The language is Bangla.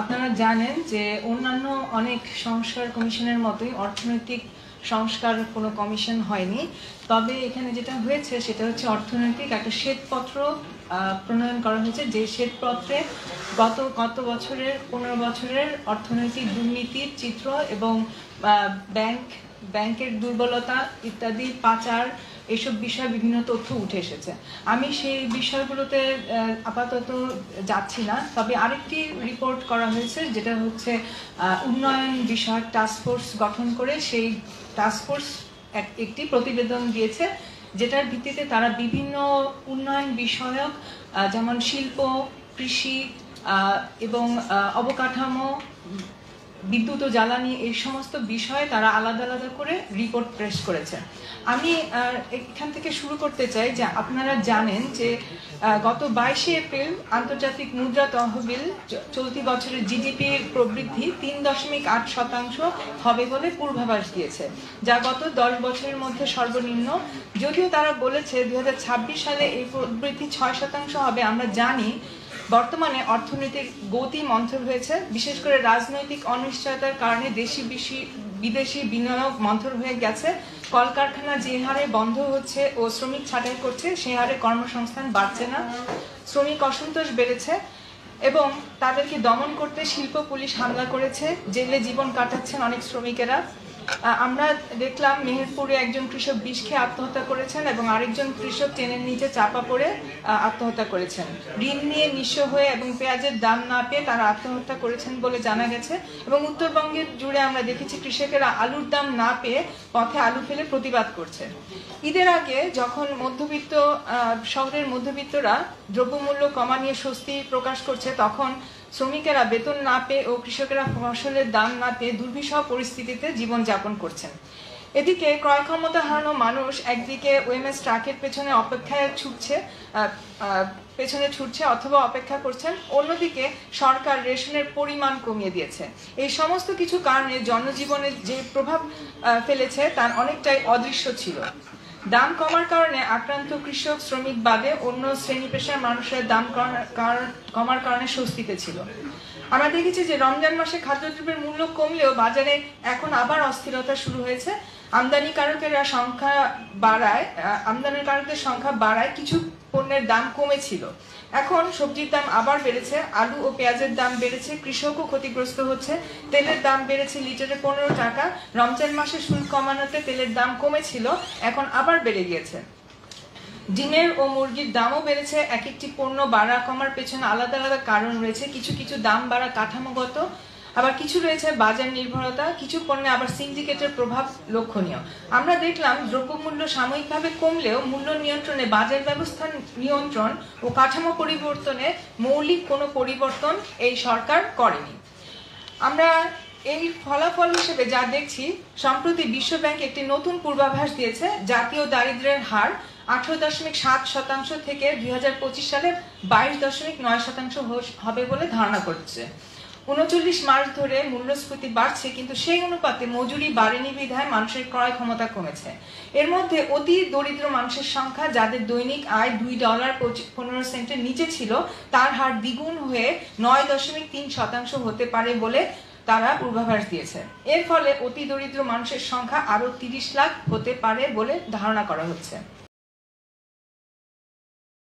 আপনারা জানেন যে অন্যান্য অনেক সংস্কার কমিশনের মতোই অর্থনৈতিক সংস্কার কোনো কমিশন হয়নি। তবে এখানে যেটা হয়েছে সেটা হচ্ছে অর্থনৈতিক একটা শ্বেতপত্র প্রণয়ন করা হয়েছে, যে শ্বেতপত্রে গত বছরের 15 বছরের অর্থনৈতিক দুর্নীতির চিত্র এবং ব্যাংকের দুর্বলতা ইত্যাদি, পাচার, এসব বিষয়ে বিভিন্ন তথ্য উঠে এসেছে। আমি সেই বিষয়গুলোতে আপাতত যাচ্ছি না, তবে আরেকটি রিপোর্ট করা হয়েছে যেটা হচ্ছে উন্নয়ন বিষয়ক টাস্কফোর্স গঠন করে সেই টাস্কফোর্স একটি প্রতিবেদন দিয়েছে, যেটার ভিত্তিতে তারা বিভিন্ন উন্নয়ন বিষয়ক যেমন শিল্প, কৃষি এবং অবকাঠামো, বিদ্যুৎ ও জ্বালানি, এই সমস্ত বিষয়ে তারা আলাদা আলাদা করে রিপোর্ট প্রেস করেছে। আমি এখান থেকে শুরু করতে চাই যে আপনারা জানেন যে গত 22শে এপ্রিল আন্তর্জাতিক মুদ্রা তহবিল চলতি বছরের জিডিপির প্রবৃদ্ধি 3.8% হবে বলে পূর্বাভাস দিয়েছে, যা গত 10 বছরের মধ্যে সর্বনিম্ন। যদিও তারা বলেছে 2026 সালে এই প্রবৃদ্ধি 6% হবে। আমরা জানি বর্তমানে অর্থনৈতিক গতি মন্থর হয়েছে, বিশেষ করে রাজনৈতিক অনিশ্চয়তার কারণে বিদেশি বিনিয়োগ মন্থর হয়ে গেছে। কলকারখানা যে হারে বন্ধ হচ্ছে ও শ্রমিক ছাঁটাই করছে, সে হারে কর্মসংস্থান বাড়ছে না, শ্রমিক অসন্তোষ বেড়েছে এবং তাদেরকে দমন করতে শিল্প পুলিশ হামলা করেছে, জেলে জীবন কাটাচ্ছেন অনেক শ্রমিকেরা। আমরা দেখলাম মেহেরপুরে একজন কৃষক বিষ খেয়ে আত্মহত্যা করেছেন এবং আরেকজন কৃষক ট্রেনের নিচে চাপা পড়ে আত্মহত্যা করেছেন। ঋণ নিয়ে নিঃস্ব হয়ে এবং পেঁয়াজের দাম না পেয়ে তারা আত্মহত্যা করেছেন বলে জানা গেছে। এবং উত্তরবঙ্গের জুড়ে আমরা দেখেছি কৃষকেরা আলুর দাম না পেয়ে পথে আলু ফেলে প্রতিবাদ করছে। ঈদের আগে যখন শহরের মধ্যবিত্তরা দ্রব্যমূল্য কমা নিয়ে স্বস্তি প্রকাশ করছে, তখন শ্রমিকেরা বেতন না পেয়ে ও কৃষকেরা ফসলের দাম না পেয়ে দুর্বিষহ পরিস্থিতিতে জীবনযাপন করছেন। এদিকে ক্রয় ক্ষমতা হারানো মানুষ একদিকে ওএমএস ট্রাকের পেছনে ছুটছে অথবা অপেক্ষা করছেন, অন্যদিকে সরকার রেশনের পরিমাণ কমিয়ে দিয়েছে। এই সমস্ত কিছু কারণে জনজীবনে যে প্রভাব ফেলেছে তার অনেকটাই অদৃশ্য ছিল। দাম কমার কারণে আক্রান্ত কৃষক, শ্রমিক বাদে অন্য শ্রেণী পেশার মানুষের দাম কমার কারণে স্বস্তিতে ছিল। আমরা দেখেছি যে রমজান মাসে খাদ্যদ্রব্যের মূল্য কমলেও বাজারে এখন আবার অস্থিরতা শুরু হয়েছে। আমদানিকারকদের সংখ্যা বাড়ায় কিছু পণ্যের দাম কমেছিল। এখন সবজির দাম আবার বেড়েছে, আলু ও পেঁয়াজের দাম বেড়েছে, কৃষকও ক্ষতিগ্রস্ত হচ্ছে। তেলের দাম বেড়েছে লিটারে 15 টাকা। রমজান মাসে শুল্ক কমানোতে তেলের দাম কমেছিল, এখন আবার বেড়ে গিয়েছে। ডিমের ও মুরগির দামও বেড়েছে। এক একটি পণ্য বাড়া কমার পেছনে আলাদা আলাদা কারণ রয়েছে। কিছু দাম বাড়া কাঠামোগত, আবার কিছু রয়েছে বাজার নির্ভরতা, কিছু পণ্যে আবার সিন্ডিকেটের প্রভাব লক্ষণীয়। আমরা দেখলাম দ্রব্যমূল্য সাময়িকভাবে কমলেও মূল্য নিয়ন্ত্রণে, বাজার ব্যবস্থা নিয়ন্ত্রণ ও কাঠামো পরিবর্তনে মৌলিক কোনো পরিবর্তন এই সরকার করেনি। আমরা এই ফলাফল হিসেবে যা দেখছি, সম্প্রতি বিশ্বব্যাংক একটি নতুন পূর্বাভাস দিয়েছে। জাতীয় দারিদ্র্যের হার 18.7% থেকে 2025 সালে 22.9% হবে বলে ধারণা করছে। 39 মাস ধরে মূল্যস্ফীতি বাড়ছে, কিন্তু সেই অনুপাতে মজুরি বাড়েনি বিধায় মানুষের ক্রয় ক্ষমতা কমেছে। এর মধ্যে অতি দরিদ্র মানুষের সংখ্যা, যাদের দৈনিক আয় $2.15 নিচে ছিল, তার হার দ্বিগুণ হয়ে 9.3% হতে পারে বলে তারা পূর্বাভাস দিয়েছে। এর ফলে অতি দরিদ্র মানুষের সংখ্যা আরো 30 লাখ হতে পারে বলে ধারণা করা হচ্ছে।